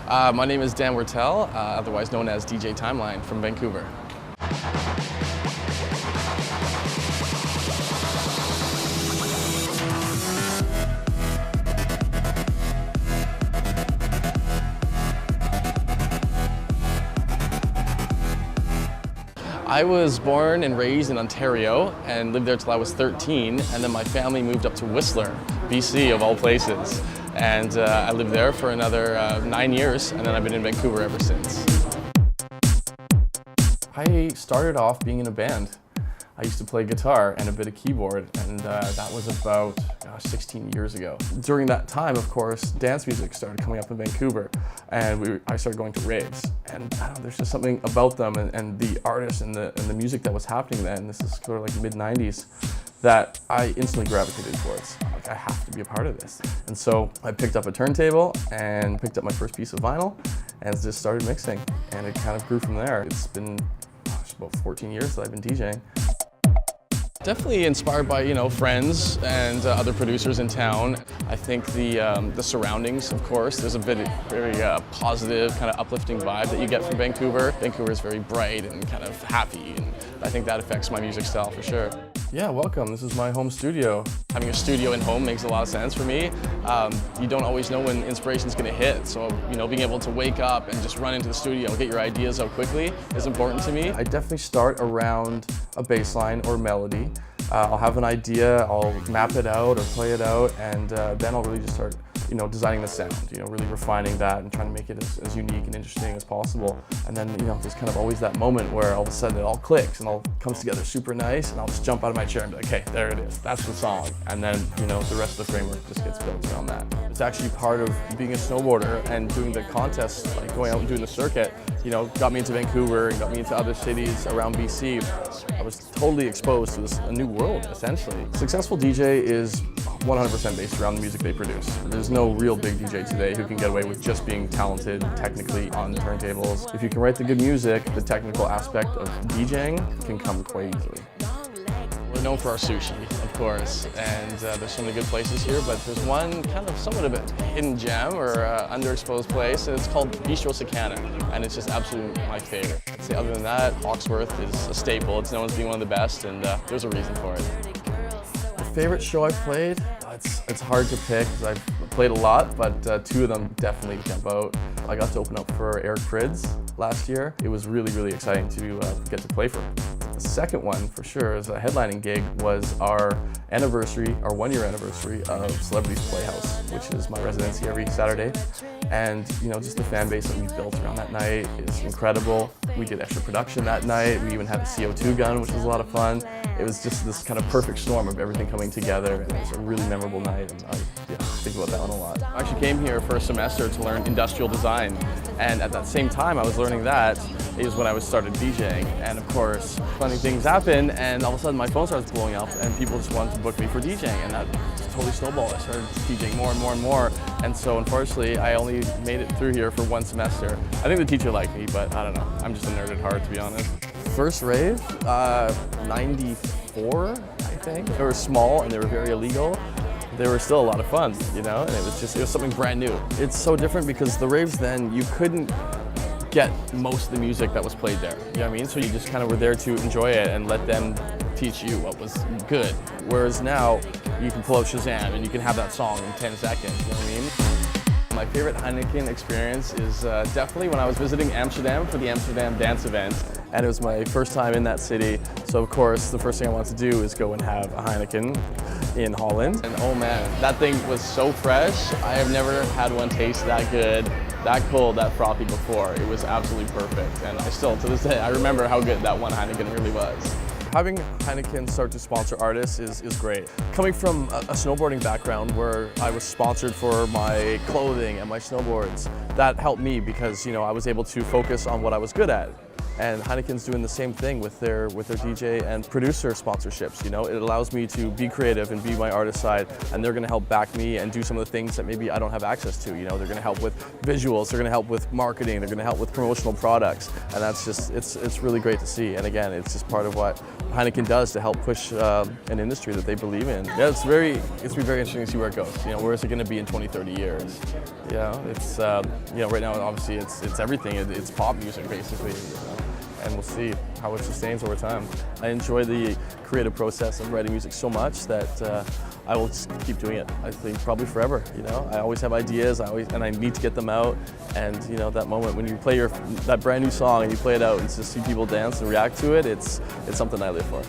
My name is Dan Wertel, otherwise known as DJ Timeline from Vancouver. I was born and raised in Ontario and lived there till I was 13, and then my family moved up to Whistler, BC of all places. And I lived there for another 9 years, and then I've been in Vancouver ever since. I started off being in a band. I used to play guitar and a bit of keyboard, and that was about 16 years ago. During that time, of course, dance music started coming up in Vancouver, and I started going to raves. And I don't know, there's just something about them and the artists and the music that was happening then. This is sort of like mid-90s. That I instantly gravitated towards. Like, I have to be a part of this. And so I picked up a turntable and picked up my first piece of vinyl and just started mixing. And it kind of grew from there. It's been about 14 years that I've been DJing. Definitely inspired by, friends and other producers in town. I think the surroundings, of course, there's a very positive, kind of uplifting vibe that you get from Vancouver. Vancouver is very bright and kind of happy, and I think that affects my music style for sure. Yeah, welcome. This is my home studio. Having a studio in home makes a lot of sense for me. You don't always know when inspiration's going to hit, so being able to wake up and just run into the studio and get your ideas out quickly is important to me. I definitely start around a bass line or melody. I'll have an idea, I'll map it out or play it out, and then I'll really just start designing the sound, really refining that and trying to make it as unique and interesting as possible. And then, there's kind of always that moment where all of a sudden it all clicks and all comes together super nice, and I'll just jump out of my chair and be like, hey, there it is, that's the song. And then, the rest of the framework just gets built around that. It's actually part of being a snowboarder and doing the contests, like going out and doing the circuit, got me into Vancouver and got me into other cities around BC. I was totally exposed to a new world, essentially. Successful DJ is 100% based around the music they produce. There's no real big DJ today who can get away with just being talented technically on turntables. If you can write the good music, the technical aspect of DJing can come quite easily. We're known for our sushi, of course, and there's so many good places here, but there's one kind of somewhat of a hidden gem or underexposed place, and it's called Bistro Sakana, and it's just absolutely my favorite. I'd say other than that, Hawksworth is a staple. It's known as being one of the best, and there's a reason for it. My favorite show I've played? It's hard to pick because I've played a lot, but two of them definitely jump out. I got to open up for Eric Prydz last year. It was really, really exciting to get to play for him. The second one, for sure, as a headlining gig, was our 1-year anniversary of Celebrities Playhouse, which is my residency every Saturday. And, just the fan base that we built around that night is incredible. We did extra production that night. We even had a CO2 gun, which was a lot of fun. It was just this kind of perfect storm of everything coming together, and it was a really memorable night, and I think about that one a lot. I actually came here for a semester to learn industrial design, and at that same time I was learning that is when I started DJing, and of course funny things happen, and all of a sudden my phone starts blowing up and people just wanted to book me for DJing, and that totally snowballed. I started DJing more and more and more, and so unfortunately I only made it through here for one semester. I think the teacher liked me, but I don't know, I'm just a nerd at heart, to be honest. First rave, 94, I think. They were small and they were very illegal. They were still a lot of fun, and it was something brand new. It's so different because the raves then, you couldn't get most of the music that was played there, you know what I mean? So you just kind of were there to enjoy it and let them teach you what was good. Whereas now, you can pull out Shazam and you can have that song in 10 seconds, you know what I mean? My favorite Heineken experience is definitely when I was visiting Amsterdam for the Amsterdam Dance Event, and it was my first time in that city, so of course the first thing I wanted to do is go and have a Heineken in Holland. And oh man, that thing was so fresh. I have never had one taste that good, that cold, that frothy before. It was absolutely perfect, and I still, to this day, I remember how good that one Heineken really was. Having Heineken start to sponsor artists is great. Coming from a snowboarding background where I was sponsored for my clothing and my snowboards, that helped me because I was able to focus on what I was good at. And Heineken's doing the same thing with their DJ and producer sponsorships. You know, it allows me to be creative and be my artist side, and they're going to help back me and do some of the things that maybe I don't have access to. You know, they're going to help with visuals, they're going to help with marketing, they're going to help with promotional products, and that's just it's really great to see. And again, it's just part of what Heineken does to help push an industry that they believe in. Yeah, it's gonna be very interesting to see where it goes. You know, where is it going to be in 20, 30 years? You know, it's you know, right now obviously it's everything. It's pop music basically. You know? And we'll see how it sustains over time. I enjoy the creative process of writing music so much that I will just keep doing it. I think probably forever. You know, I always have ideas. And I need to get them out. And you know, that moment when you play that brand new song and you play it out and just see people dance and react to it, it's something I live for.